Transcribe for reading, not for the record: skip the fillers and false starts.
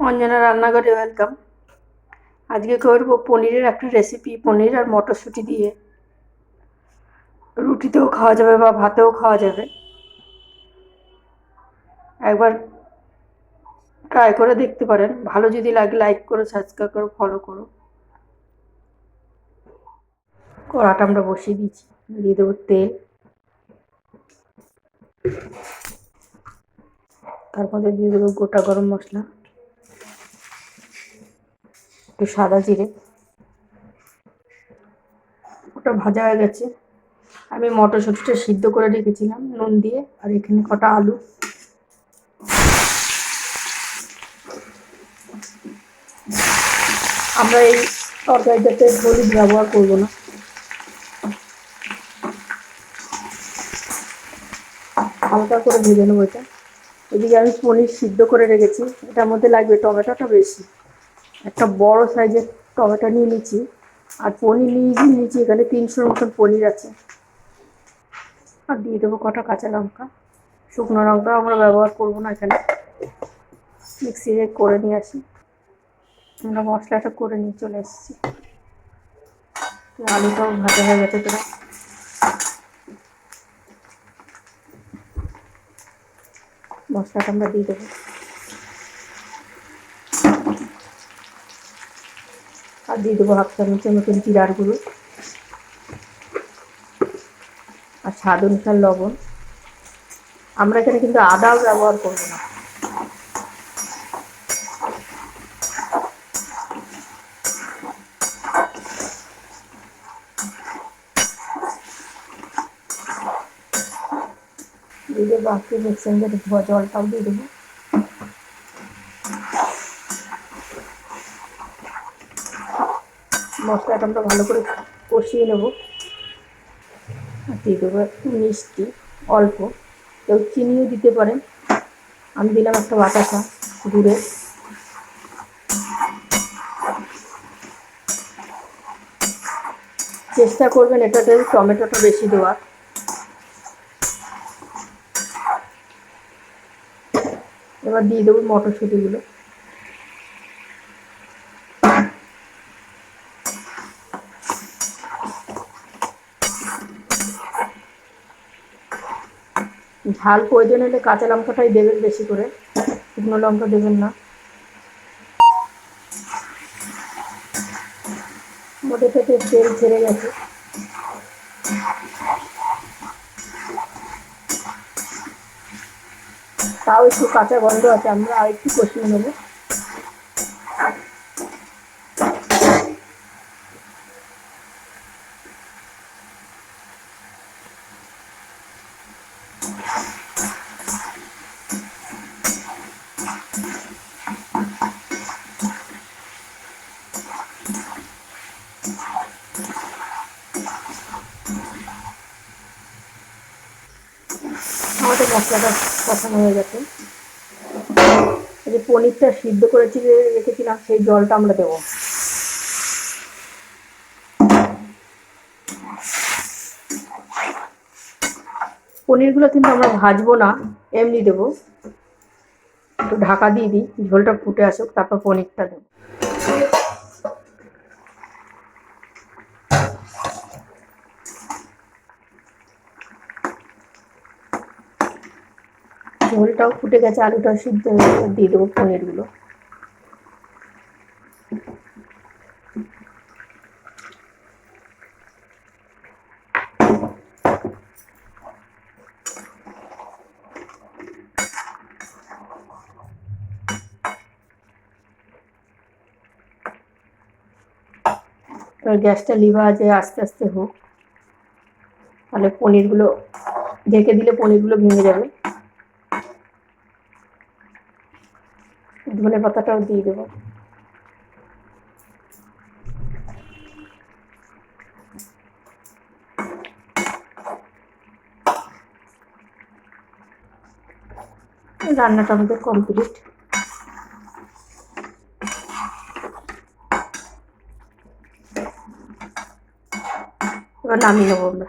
অঞ্জনা রান্নাঘরে ওয়েলকাম। আজকে করব পনিরের একটা রেসিপি। পনির আর মটরশুঁটি দিয়ে রুটিতেও খাওয়া যাবে বা ভাতেও খাওয়া যাবে। একবার ট্রাই করে দেখতে পারেন। ভালো যদি লাগে লাইক করো, সাবস্ক্রাইব করো, ফলো করো। কড়াটা আমরা বসিয়ে দিয়েছি, দিয়ে দেবো তেল। তার মধ্যে দিয়ে দেবো গোটা গরম মশলা, একটু সাদা জিরে। ওটা ভাজা হয়ে গেছে। আমি মটরশুঁটিটা সিদ্ধ করে রেখেছিলাম নুন দিয়ে, আর এখানে কটা আলু। আমরা এই তরকারিটাতে হলুদ ব্যবহার করবো না। হালকা করে ভেজে নেবো এটা। এদিকে আমি পনির সিদ্ধ করে রেখেছি। এটার মধ্যে লাগবে টমেটোটা বেশি, একটা বড় সাইজের টমেটো নিয়ে নিচ্ছি। আর পনির নিয়ে নিচ্ছি, এখানে 300 মতন পনির আছে। আর দিয়ে দেবো কটা কাঁচা লঙ্কা। শুকনো লঙ্কা আমরা ব্যবহার করবো না এখানে, মিক্সিতে করে নিয়ে আসি। আমরা মশলাটা করে নিয়ে চলে এসেছি। আলুটাও ভাজা হয়ে গেছে তোরা। মশলাটা আমরা দিয়ে দেবো, আর দিয়ে দেবো 1/2 চামচের মতন জিরার গুঁড়ো, আর স্বাদ অনুসার লবণ। আমরা এখানে কিন্তু আদাও ব্যবহার করবো না। দিয়ে দেবো বাকি মিক্সিংয়ের ধোয়া জলটাও দিয়ে দেবো। মশলাটা আমরা ভালো করে কষিয়ে নেব। দিয়ে দেবো একটু মিষ্টি, অল্প। কেউ চিনিও দিতে পারেন। আমি দিলাম একটা বাতাসা গুঁড়ে। চেষ্টা করবেন এটাতে টমেটোটা বেশি দেওয়ার। এবার দিয়ে দেবো মটরশুঁটিগুলো। ঝাল প্রয়োজন হলে কাঁচা লঙ্কাটাই দেবেন বেশি করে, শুকনো লঙ্কা দেবেন না। মধ্যে থেকে তেল ছেড়ে গেছে। তাও একটু কাঁচা গন্ধ আছে, আমরা আর একটু কষিয়ে নেব। আমাদের মশলাটা কষানো হয়ে গেছে। এই যে পনিরটা সিদ্ধ করেছি রেখেছিলাম, সেই জলটা আমরা দেবো। পনিরগুলো কিন্তু আমরা ভাজবো না, এমনি দেবো। একটু ঢাকা দিয়ে দিই, ঝোলটা ফুটে আসুক, তারপর পনিরটা দেবো। ঝোলটাও ফুটে গেছে, আলুটাও সিদ্ধ হয়ে গেছে। দিয়ে দেবো পনিরগুলো। এবার গ্যাসটা লিভা আছে, আস্তে আস্তে হোক। তাহলে পনিরগুলো ঢেকে দিলে পনিরগুলো ভেঙে যাবে। ধনে পাতাটাও দিয়ে দেবো। রান্নাটা আমাদের কমপ্লিট। এবার নামিয়ে নেবো আমরা।